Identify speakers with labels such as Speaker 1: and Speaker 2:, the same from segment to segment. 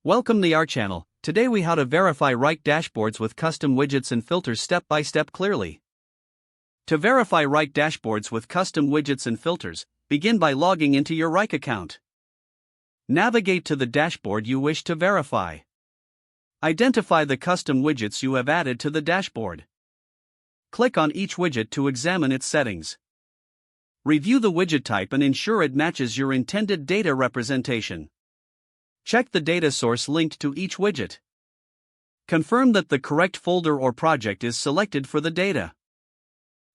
Speaker 1: Welcome to our channel. Today we how to verify Wrike dashboards with custom widgets and filters step by step clearly. To verify Wrike dashboards with custom widgets and filters, begin by logging into your Wrike account. Navigate to the dashboard you wish to verify. Identify the custom widgets you have added to the dashboard. Click on each widget to examine its settings. Review the widget type and ensure it matches your intended data representation. Check the data source linked to each widget. Confirm that the correct folder or project is selected for the data.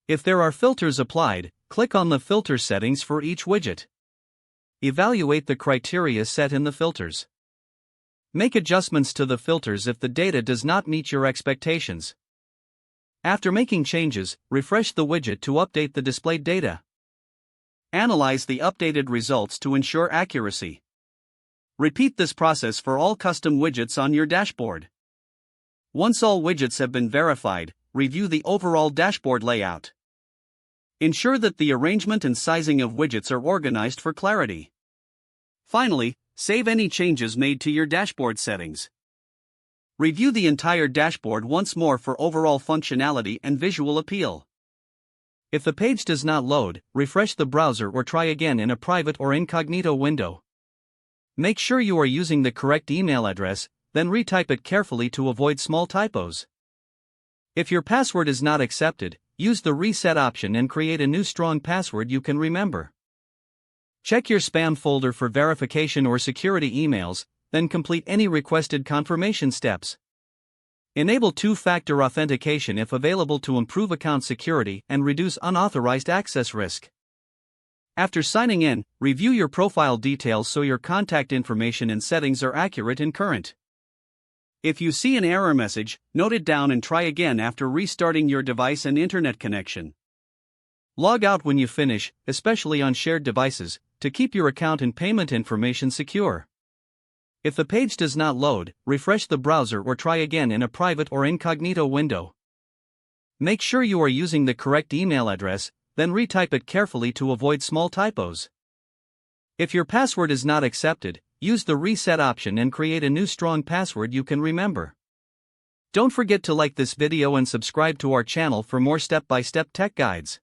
Speaker 1: If there are filters applied, click on the filter settings for each widget. Evaluate the criteria set in the filters. Make adjustments to the filters if the data does not meet your expectations. After making changes, refresh the widget to update the displayed data. Analyze the updated results to ensure accuracy. Repeat this process for all custom widgets on your dashboard. Once all widgets have been verified, review the overall dashboard layout. Ensure that the arrangement and sizing of widgets are organized for clarity. Finally, save any changes made to your dashboard settings. Review the entire dashboard once more for overall functionality and visual appeal. If the page does not load, refresh the browser or try again in a private or incognito window. Make sure you are using the correct email address, then retype it carefully to avoid small typos. If your password is not accepted, use the reset option and create a new strong password you can remember. Check your spam folder for verification or security emails, then complete any requested confirmation steps. Enable two-factor authentication if available to improve account security and reduce unauthorized access risk. After signing in, review your profile details so your contact information and settings are accurate and current. If you see an error message, note it down and try again after restarting your device and internet connection. Log out when you finish, especially on shared devices, to keep your account and payment information secure. If the page does not load, refresh the browser or try again in a private or incognito window. Make sure you are using the correct email address, then retype it carefully to avoid small typos. If your password is not accepted, use the reset option and create a new strong password you can remember. Don't forget to like this video and subscribe to our channel for more step-by-step tech guides.